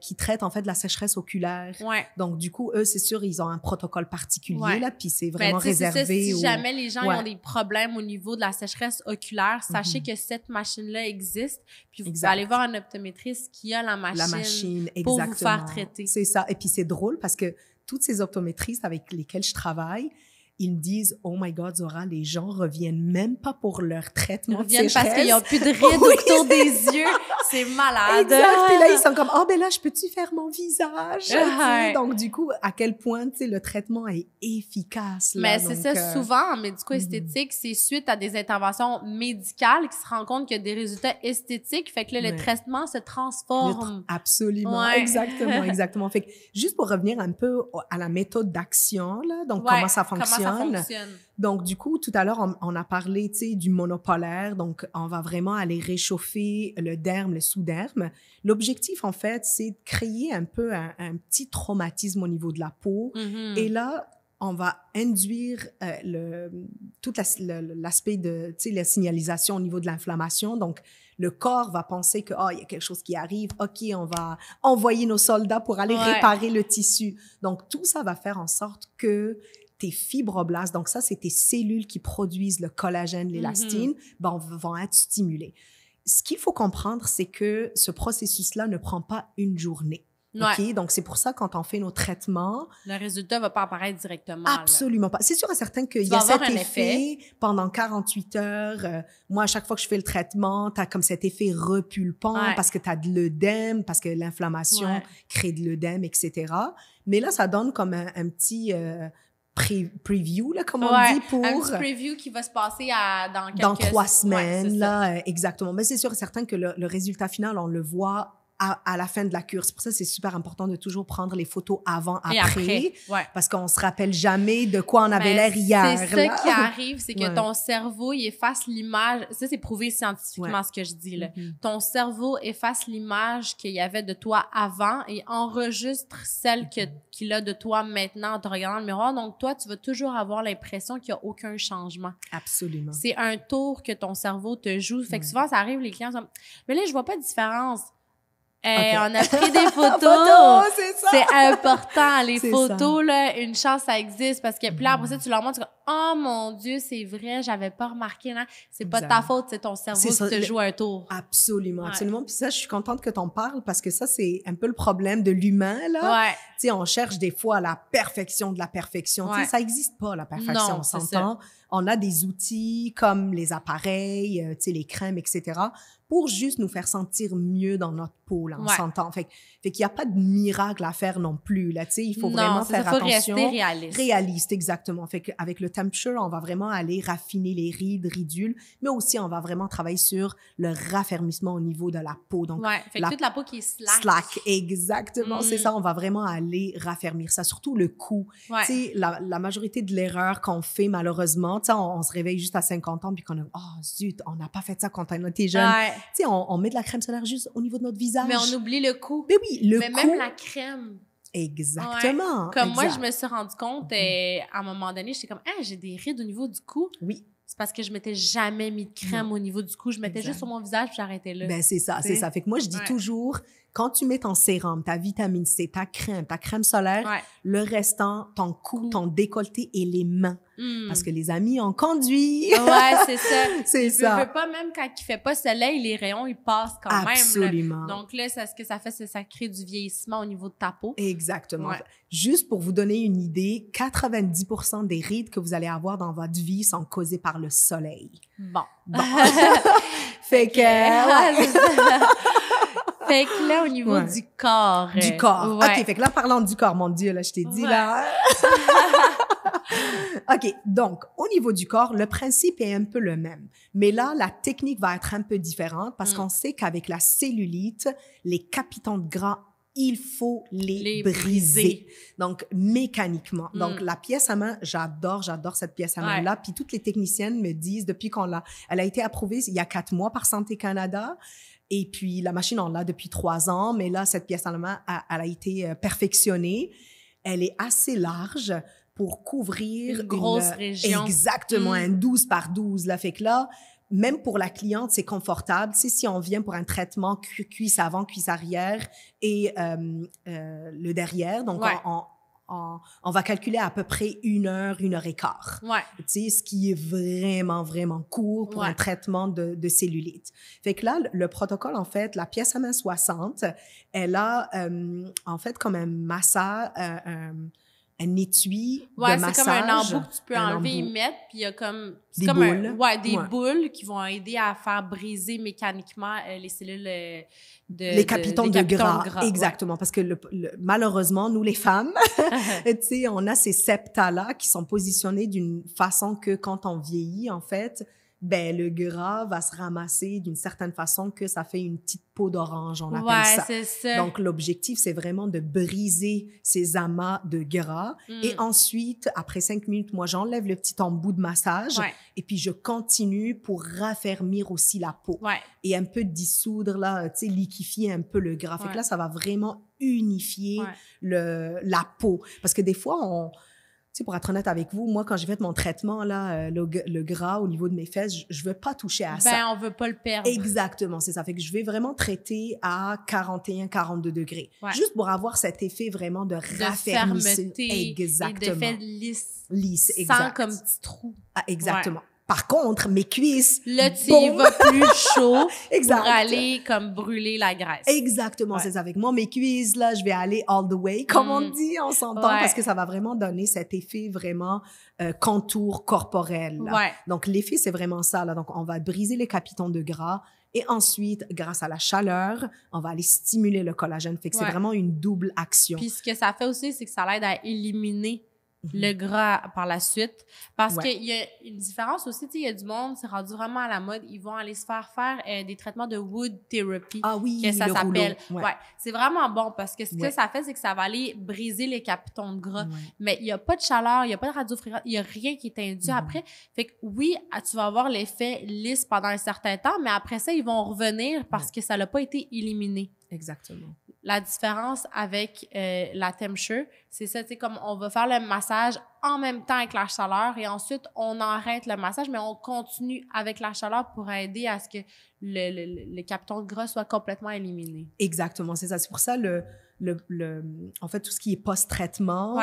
qui traitent en fait de la sécheresse oculaire. Ouais. Donc, du coup, eux, c'est sûr, ils ont un protocole particulier, Ouais. là, puis c'est Ben, vraiment tu sais, c'est ça, réservé si aux... jamais les gens Ouais. ont des problèmes au niveau de la sécheresse oculaire, sachez Mhm. que cette machine-là existe. Puis vous Exact. pouvez aller voir un optométriste qui a la machine. La machine, pour exactement. vous faire traiter. C'est ça. Et puis, c'est drôle parce que toutes ces optométristes avec lesquelles je travaille, ils me disent, oh my God, Zora, les gens reviennent même pas pour leur Ils traitement de reviennent parce sécheresse. qu'il n'y a plus de rides Oui, autour des yeux. C'est malade. Exact. Puis là, ils sont comme, oh, ben là, je peux-tu faire mon visage? Tu sais. Ouais. Donc, du coup, à quel point, tu sais, le traitement est efficace, là. Mais c'est Donc, ça, souvent en médico-esthétique, c'est suite à des interventions médicales qu'ils se rendent compte qu'il y a des résultats esthétiques. Fait que là, le Ouais. traitement se transforme. Absolument, Ouais. exactement, exactement. Fait que juste pour revenir un peu à la méthode d'action, là, donc Ouais, comment ça fonctionne. Donc, du coup, tout à l'heure, on a parlé, tu sais, du monopolaire. Donc, on va vraiment aller réchauffer le derme, le sous-derme. L'objectif, en fait, c'est de créer un peu un petit traumatisme au niveau de la peau. Mhm. Et là, on va induire tout l'aspect de, tu sais, la signalisation au niveau de l'inflammation. Donc, le corps va penser que, il y a quelque chose qui arrive. OK, on va envoyer nos soldats pour aller Ouais. réparer le tissu. Donc, tout ça va faire en sorte que tes fibroblastes, donc ça, c'est tes cellules qui produisent le collagène, l'élastine, vont être stimulées. Ce qu'il faut comprendre, c'est que ce processus-là ne prend pas une journée. Ouais. OK? Donc, c'est pour ça, quand on fait nos traitements, Le résultat va pas apparaître directement. là. absolument pas. C'est sûr et certain qu'il y vas a cet avoir un effet pendant 48 heures. Moi, à chaque fois que je fais le traitement, tu as comme cet effet repulpant Ouais. parce que tu as de l'œdème, parce que l'inflammation Ouais. crée de l'œdème, etc. Mais là, ça donne comme un petit preview, là, comme on Ouais, dit, pour... un petit preview qui va se passer dans quelques... dans 3 Ouais, semaines, c'est ça. là, exactement. Mais c'est sûr et certain que le résultat final, on le voit à la fin de la cure. C'est pour ça que c'est super important de toujours prendre les photos avant, Et après, ouais. parce qu'on se rappelle jamais de quoi on avait Ben, l'air hier. C'est ça là. qui arrive, c'est que Ouais. ton cerveau, il efface l'image. Ça, c'est prouvé scientifiquement Ouais. ce que je dis, là. Mhm. Ton cerveau efface l'image qu'il y avait de toi avant et enregistre celle qu'il a de toi maintenant en te regardant dans le miroir. Donc, toi, tu vas toujours avoir l'impression qu'il n'y a aucun changement. Absolument. C'est un tour que ton cerveau te joue. Fait que Ouais. souvent, ça arrive, les clients sont mais là, je vois pas de différence. Ok. On a pris des photos. Photos, c'est ça. C'est important, les C'est photos, là, une chance, ça existe. Parce que, puis là, après ça, Mhm. tu leur montres, tu dis, oh mon Dieu, c'est vrai, j'avais pas remarqué, là. C'est pas de Exact. ta faute, c'est ton cerveau C'est qui ça, te joue un tour. Absolument, Ouais. absolument. Puis ça, je suis contente que tu en parles parce que ça, c'est un peu le problème de l'humain, là. Ouais. Tu sais, on cherche des fois la perfection de la perfection. Tu Ouais. sais, ça n'existe pas, la perfection, Non, on c'est s'entend. On a des outils comme les appareils, tu sais, les crèmes, etc., pour juste nous faire sentir mieux dans notre peau, là, on Ouais. s'entend. Fait qu'il n'y a pas de miracle à faire non plus, là, tu sais, il faut Non, vraiment c'est ça, faire faut attention. rester réaliste. Réaliste, exactement. Fait qu'avec le temperature, on va vraiment aller raffiner les rides, ridules, mais aussi on va vraiment travailler sur le raffermissement au niveau de la peau. Donc, Ouais. Fait que la- toute la peau qui est slack. slack, exactement, Mm. c'est ça. On va vraiment aller raffermir ça, surtout le cou. Ouais. Tu sais, la majorité de l'erreur qu'on fait, malheureusement, tu sais, on se réveille juste à 50 ans puis qu'on a « Oh, zut, on n'a pas fait ça quand on était jeune. Ouais. Tu sais, on met de la crème solaire juste au niveau de notre visage. Mais on oublie le cou. Mais oui, le Mais cou. même la crème. Exactement. Comme moi, exact. je me suis rendu compte, à un moment donné, j'étais comme, ah, j'ai des rides au niveau du cou. Oui. C'est parce que je m'étais jamais mis de crème Non. au niveau du cou. Je mettais Exact. juste sur mon visage puis j'arrêtais là. Ben, c'est ça, c'est T'sais. ça. Fait que moi, je dis Ouais. toujours, quand tu mets ton sérum, ta vitamine C, ta crème solaire, Ouais. le restant, ton cou, ton décolleté et les mains. Hmm. Parce que les amis, on conduit. Ouais, c'est ça. C'est Je ça. veux pas, même quand il fait pas soleil, les rayons, ils passent quand même. Absolument. Là. Donc là, ce que ça fait, c'est que ça crée du vieillissement au niveau de ta peau. Exactement. Ouais. Juste pour vous donner une idée, 90% des rides que vous allez avoir dans votre vie sont causées par le soleil. Bon. Bon. Fait que, ouais, c'est ça. Fait que là, au niveau du corps. Du corps. Ouais. OK, fait que là, parlant du corps, mon Dieu, là, je t'ai dit, Ouais. là. OK, donc, au niveau du corps, le principe est un peu le même. Mais là, la technique va être un peu différente parce qu'on sait qu'avec la cellulite, les capitons de gras, il faut les briser. Donc, mécaniquement. Donc, la pièce à main, j'adore cette pièce à main-là. Puis toutes les techniciennes me disent, depuis elle a été approuvée il y a 4 mois par Santé Canada. Et puis, la machine, on l'a depuis 3 ans. Mais là, cette pièce à la main, elle a été perfectionnée. Elle est assez large pour couvrir une grosse région. Exactement, un 12 par 12. Là, fait que là, même pour la cliente, c'est confortable. Tu sais, si on vient pour un traitement cuisse avant, cuisse arrière et le derrière, donc on va calculer à peu près 1 heure, 1 heure et quart. Ouais. Tu sais, ce qui est vraiment, vraiment court pour un traitement de cellulite. Fait que là, le protocole, en fait, la pièce à main 60, elle a, en fait, comme un massage, un étui de massage. C'est comme un embout que tu peux enlever et mettre, puis il y a comme... Des boules. Des boules qui vont aider à faire briser mécaniquement les cellules les capitons de gras. Exactement, parce que malheureusement, nous les femmes, tu sais, on a ces septas-là qui sont positionnés d'une façon que quand on vieillit, en fait, ben le gras va se ramasser d'une certaine façon que ça fait une petite peau d'orange, on appelle ça. C'est ça. Donc, l'objectif, c'est vraiment de briser ces amas de gras. Et ensuite, après 5 minutes, moi, j'enlève le petit embout de massage et puis je continue pour raffermir aussi la peau. Et un peu dissoudre, là, tu sais, liquéfier un peu le gras. Fait que là, ça va vraiment unifier la peau. Parce que des fois, tu sais, pour être honnête avec vous, moi, quand j'ai fait mon traitement, là, le gras au niveau de mes fesses, je veux pas toucher à ça. Ben, on veut pas le perdre. Exactement, c'est ça. Fait que je vais vraiment traiter à 41, 42 degrés. Juste pour avoir cet effet vraiment de raffermissement. Exactement. Et d'effet lisse. Lisse, exact. Sans comme petit trou. Ah, exactement. Par contre, mes cuisses... Là, tu y vas plus chaud exact. Pour aller comme brûler la graisse. Exactement, c'est ça. Avec moi, mes cuisses, là, je vais aller all the way, comme on dit, on s'entend, parce que ça va vraiment donner cet effet vraiment contour corporel. Là. Donc, l'effet, c'est vraiment ça. Là. Donc, on va briser les capitons de gras et ensuite, grâce à la chaleur, on va aller stimuler le collagène. Fait que c'est vraiment une double action. Puis, ce que ça fait aussi, c'est que ça l'aide à éliminer le gras par la suite. Parce qu'il y a une différence aussi, tu sais, il y a du monde, c'est rendu vraiment à la mode, ils vont aller se faire des traitements de wood therapy. Ah oui, que ça s'appelle. Ouais. C'est vraiment bon parce que ce que ça fait, c'est que ça va aller briser les capitons de gras. Mais il n'y a pas de chaleur, il n'y a pas de radiofréquence, il n'y a rien qui est induit après. Fait que oui, tu vas avoir l'effet lisse pendant un certain temps, mais après ça, ils vont revenir parce que ça n'a pas été éliminé. Exactement. La différence avec la TempSure, c'est ça, tu sais, comme on va faire le massage en même temps avec la chaleur et ensuite on arrête le massage, mais on continue avec la chaleur pour aider à ce que le capiton de gras soit complètement éliminé. Exactement, c'est ça. C'est pour ça en fait, tout ce qui est post-traitement,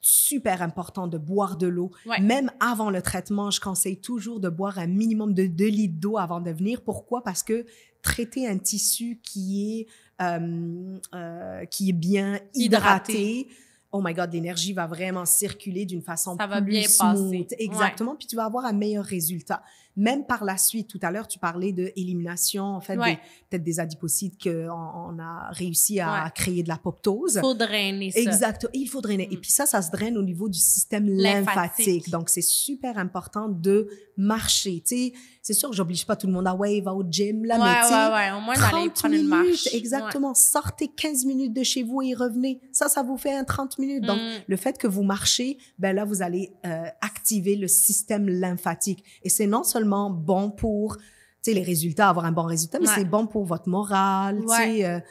super important de boire de l'eau. Même avant le traitement, je conseille toujours de boire un minimum de 2 litres d'eau avant de venir. Pourquoi? Parce que traiter un tissu qui est bien hydraté, oh my God, l'énergie va vraiment circuler d'une façon plus bien smooth. passer. Exactement. Puis tu vas avoir un meilleur résultat. Même par la suite, tout à l'heure, tu parlais de élimination, en fait, peut-être des adipocytes qu'on a réussi à créer de l'apoptose. Il faut drainer ça. Exactement. Il faut drainer. Et puis ça se draine au niveau du système lymphatique. Donc, c'est super important de marcher. Tu sais, c'est sûr que j'oblige pas tout le monde à va au gym, là, mais tu sais, au moins d'aller prendre une marche. Exactement. Sortez 15 minutes de chez vous et revenez. Ça vous fait 30 minutes. Donc, le fait que vous marchez, ben là, vous allez activer le système lymphatique. Et c'est non seulement bon pour, tu sais, les résultats, avoir un bon résultat, mais c'est bon pour votre morale, tu sais,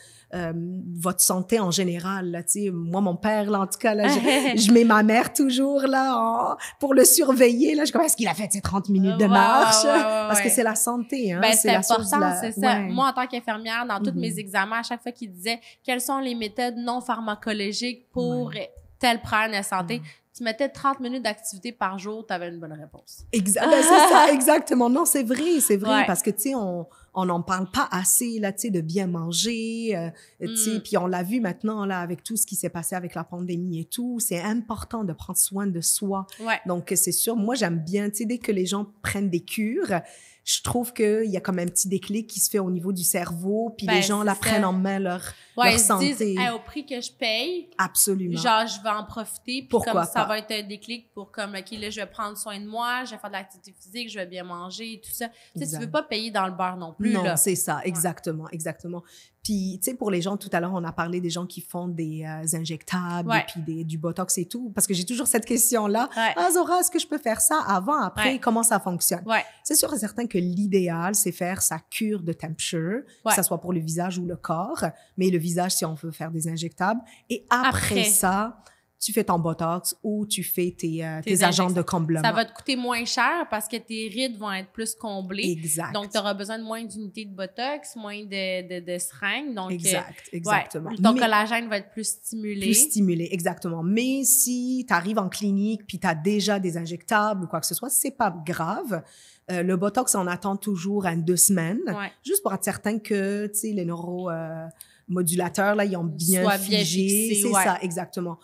votre santé en général, là, tu sais. Moi, mon père, là, en tout cas, là, je mets ma mère toujours, là, pour le surveiller, là. Je suis comme, est-ce qu'il a fait ses 30 minutes de marche? Parce que c'est la santé, hein. Ben, c'est important, c'est ça. Ouais. Moi, en tant qu'infirmière, dans tous mes examens, à chaque fois qu'ils disaient quelles sont les méthodes non pharmacologiques pour tel problème de santé, tu mettais 30 minutes d'activité par jour, tu avais une bonne réponse. Ben, c'est ça, exactement. Non, c'est vrai, parce que, tu sais, on n'en parle pas assez, là, tu sais, de bien manger, tu sais, puis on l'a vu maintenant, là, avec tout ce qui s'est passé avec la pandémie et tout, c'est important de prendre soin de soi. Donc, c'est sûr, moi, j'aime bien, tu sais, dès que les gens prennent des cures, je trouve qu'il y a comme un petit déclic qui se fait au niveau du cerveau, puis les gens la prennent en main leur santé. Ils se disent, au prix que je paye, absolument. Genre, je vais en profiter, puis pourquoi comme ça va être un déclic pour comme, OK, là, je vais prendre soin de moi, je vais faire de l'activité physique, je vais bien manger et tout ça. Tu sais, tu veux pas payer dans le beurre non plus, non, là. c'est ça, exactement, exactement. Puis, tu sais, pour les gens, tout à l'heure, on a parlé des gens qui font des injectables et puis du Botox et tout, parce que j'ai toujours cette question-là. Ah, Zora, est-ce que je peux faire ça avant, après? Comment ça fonctionne? C'est sûr et certain que l'idéal, c'est faire sa cure de temperature, que ça soit pour le visage ou le corps, mais le visage, si on veut faire des injectables. Et après ça, tu fais ton Botox ou tu fais tes agents de comblement. Ça va te coûter moins cher parce que tes rides vont être plus comblées. Exact. Donc, tu auras besoin de moins d'unités de Botox, moins de seringues. Donc, exactement. Ton collagène va être plus stimulé. Plus stimulé, exactement. Mais si tu arrives en clinique puis tu as déjà des injectables ou quoi que ce soit, c'est pas grave. Le Botox, on attend toujours 2 semaines, juste pour être certain que, tu sais, les neuromodulateurs, là, ils ont bien figé. C'est ça, exactement.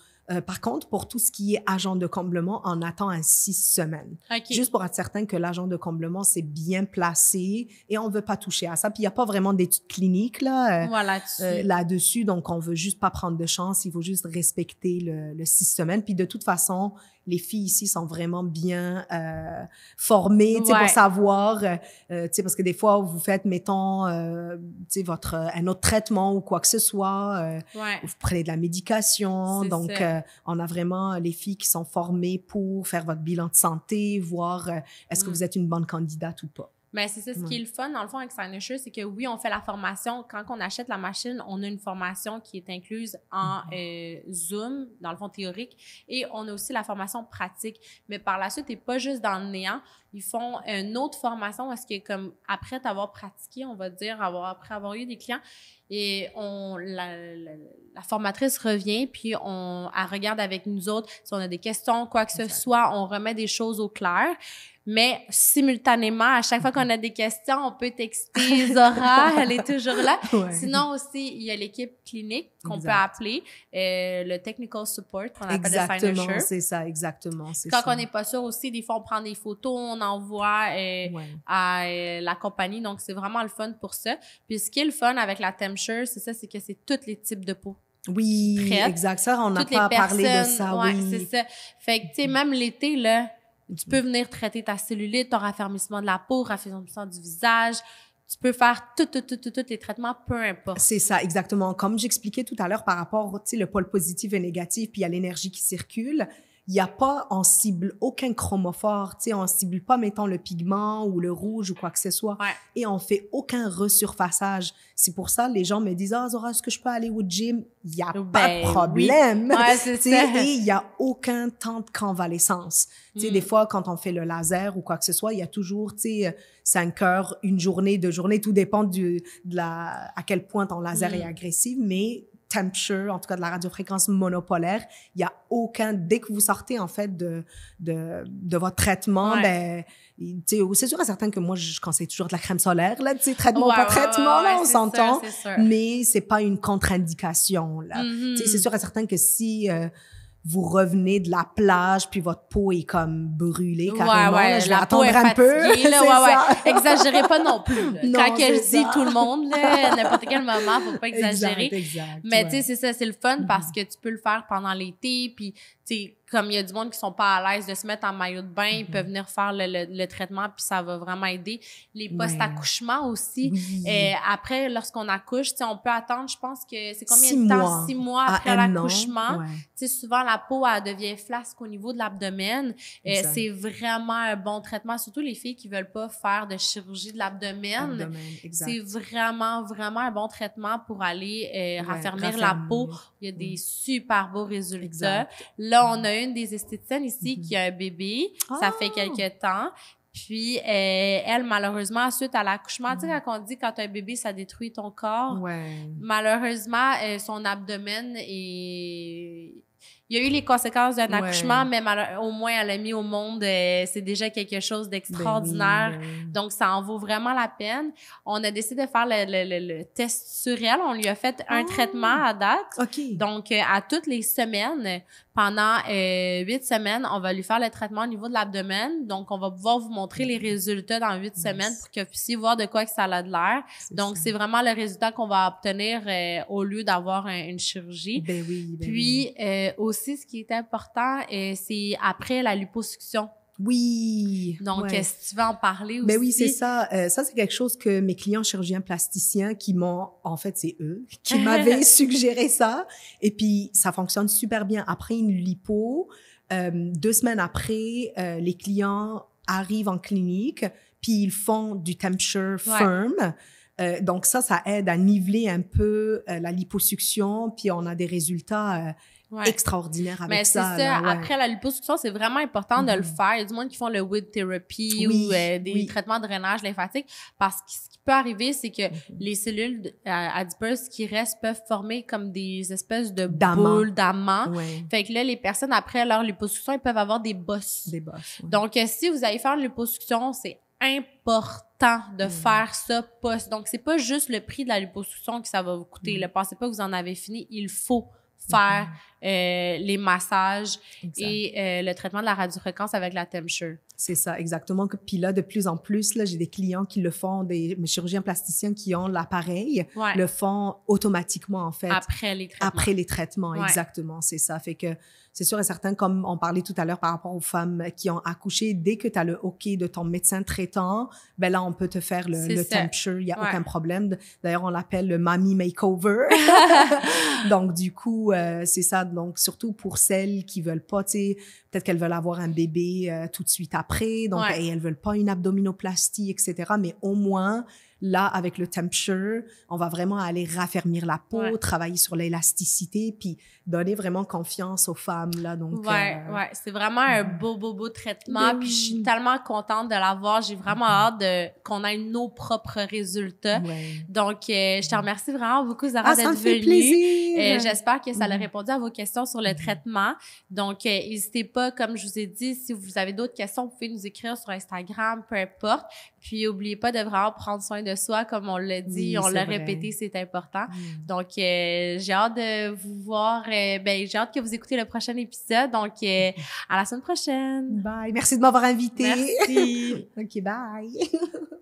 Par contre, pour tout ce qui est agent de comblement, on attend 6 semaines. Juste pour être certain que l'agent de comblement, c'est bien placé et on veut pas toucher à ça. Puis il y a pas vraiment d'études cliniques là-dessus. Donc, on veut juste pas prendre de chance. Il faut juste respecter le 6 semaines. Puis de toute façon, les filles ici sont vraiment bien formées, tu sais, pour savoir, tu sais, parce que des fois, vous faites, mettons, tu sais, un autre traitement ou quoi que ce soit, vous prenez de la médication, donc on a vraiment les filles qui sont formées pour faire votre bilan de santé, voir est-ce que vous êtes une bonne candidate ou pas. Mais c'est ça, ce qui est le fun, dans le fond, avec Cynosure, c'est que oui, on fait la formation. Quand on achète la machine, on a une formation qui est incluse en Zoom, dans le fond théorique, et on a aussi la formation pratique. Mais par la suite, t'es pas juste dans le néant. Ils font une autre formation parce que, comme, après t'avoir pratiqué, on va dire, après avoir eu des clients, et la formatrice revient, puis elle regarde avec nous autres si on a des questions, quoi que ce soit, on remet des choses au clair. Mais simultanément, à chaque fois qu'on a des questions, on peut texter Zora, elle est toujours là. Sinon aussi, il y a l'équipe clinique qu'on peut appeler, le technical support qu'on appelle le Cynosure. Exactement, c'est ça, exactement. Quand on n'est pas sûr aussi, des fois, on prend des photos, on envoie à la compagnie. Donc, c'est vraiment le fun pour ça. Puis, ce qui est le fun avec la Tempsure, c'est ça, c'est que c'est tous les types de peau. Oui, exact. Ça, on n'a pas parlé de ça, c'est ça. Fait que, tu sais, même l'été, là, tu peux venir traiter ta cellulite, ton raffermissement de la peau, raffermissement du visage. Tu peux faire tous les traitements, peu importe. C'est ça, exactement. Comme j'expliquais tout à l'heure par rapport, tu sais, le pôle positif et négatif, puis il y a l'énergie qui circule. Il y a pas, on cible aucun chromophore, tu sais, on cible pas, mettons, le pigment ou le rouge ou quoi que ce soit. Et on fait aucun resurfaçage. C'est pour ça, les gens me disent, ah, Zora, est-ce que je peux aller au gym? Il y a pas de problème. Oui. C'est ça. Et il y a aucun temps de convalescence. Tu sais, des fois, quand on fait le laser ou quoi que ce soit, il y a toujours, tu sais, 5 heures, 1 journée, 2 journées, tout dépend à quel point ton laser est agressif, mais Tempsure, en tout cas de la radiofréquence monopolaire, il y a aucun, dès que vous sortez en fait de votre traitement, ben, tu sais, c'est sûr et certain que moi je conseille toujours de la crème solaire là, tu sais, traitement pas traitement là, on s'entend, mais c'est pas une contre-indication là. Tu sais, c'est sûr et certain que si vous revenez de la plage puis votre peau est comme brûlée carrément, là, je vais attendre un peu. Exagérez pas non plus. Là. Quand je dis tout le monde, là, n'importe quel moment, faut pas exagérer. Exact, mais tu sais, c'est ça, c'est le fun parce que tu peux le faire pendant l'été, puis tu sais, comme il y a du monde qui sont pas à l'aise de se mettre en maillot de bain, ils peuvent venir faire le traitement, puis ça va vraiment aider. Les post-accouchements aussi. Après, lorsqu'on accouche, tu sais, on peut attendre, je pense que c'est combien de temps? 6 mois après l'accouchement. Tu sais, souvent, la peau, elle devient flasque au niveau de l'abdomen. C'est vraiment un bon traitement, surtout les filles qui veulent pas faire de chirurgie de l'abdomen. C'est vraiment, vraiment un bon traitement pour aller raffermir la peau. Il y a des super beaux résultats. Là, on a une des esthéticiennes ici qui a un bébé. Ça fait quelques temps. Puis, elle, malheureusement, suite à l'accouchement, tu sais, quand on dit quand t'as un bébé, ça détruit ton corps. Malheureusement, son abdomen est... Il y a eu les conséquences d'un accouchement, mais au moins, elle a mis au monde, c'est déjà quelque chose d'extraordinaire. Donc, ça en vaut vraiment la peine. On a décidé de faire le test sur elle. On lui a fait un traitement à date. Donc, à toutes les semaines, pendant 8 semaines. On va lui faire le traitement au niveau de l'abdomen. Donc, on va pouvoir vous montrer les résultats dans 8 semaines pour que vous puissiez voir de quoi que ça a de l'air. Donc, c'est vraiment le résultat qu'on va obtenir au lieu d'avoir une chirurgie. Ben oui. Puis, aussi, ce qui est important, c'est après la liposuction. Oui. Donc, si tu veux en parler aussi. Ben oui, c'est ça. Ça, c'est quelque chose que mes clients chirurgiens plasticiens qui m'ont, en fait, c'est eux, qui m'avaient suggéré ça. Et puis, ça fonctionne super bien. Après une lipo, 2 semaines après, les clients arrivent en clinique, puis ils font du temperature firm. Donc, ça aide à niveler un peu la liposuction, puis on a des résultats extraordinaire avec ça. Mais c'est ça. Là, après la liposuction, c'est vraiment important de le faire. Il y a du monde qui font le weed therapy ou des traitements de drainage lymphatique parce que ce qui peut arriver, c'est que les cellules adipeuses qui restent peuvent former comme des espèces de boules d'amas. Fait que là, les personnes, après leur liposuction, ils peuvent avoir des bosses. Donc, si vous allez faire une liposuction, c'est important de faire ça post. Donc, c'est pas juste le prix de la liposuction que ça va vous coûter. Ne pensez pas que vous en avez fini. Il faut faire les massages et le traitement de la radiofréquence avec la temperature. C'est ça, exactement. Puis là, de plus en plus, là, j'ai des clients qui le font, mes chirurgiens plasticiens qui ont l'appareil, le font automatiquement, en fait. Après les traitements, exactement, c'est ça. Fait que c'est sûr et certain, comme on parlait tout à l'heure par rapport aux femmes qui ont accouché, dès que tu as le OK de ton médecin traitant, ben là, on peut te faire le temperature, il n'y a aucun problème. D'ailleurs, on l'appelle le Mommy Makeover. Donc, du coup, c'est ça. Donc, surtout pour celles qui veulent pas, tu sais, peut-être qu'elles veulent avoir un bébé tout de suite après, donc et elles veulent pas une abdominoplastie, etc. Mais au moins, là, avec le temperature, on va vraiment aller raffermir la peau, travailler sur l'élasticité, puis donner vraiment confiance aux femmes, là. Donc, c'est vraiment un beau traitement. Puis je suis tellement contente de l'avoir. J'ai vraiment hâte qu'on ait nos propres résultats. Donc, je te remercie vraiment beaucoup, Zara, d'être venue. Ça me fait plaisir. J'espère que ça a répondu à vos questions sur le traitement. Donc, n'hésitez pas, comme je vous ai dit, si vous avez d'autres questions, vous pouvez nous écrire sur Instagram, peu importe. Puis, n'oubliez pas de vraiment prendre soin de soi, comme on l'a dit, on l'a répété, c'est important. Donc, j'ai hâte de vous voir. J'ai hâte que vous écoutez le prochain épisode. Donc, à la semaine prochaine. Bye. Merci de m'avoir invitée. Merci. OK, bye.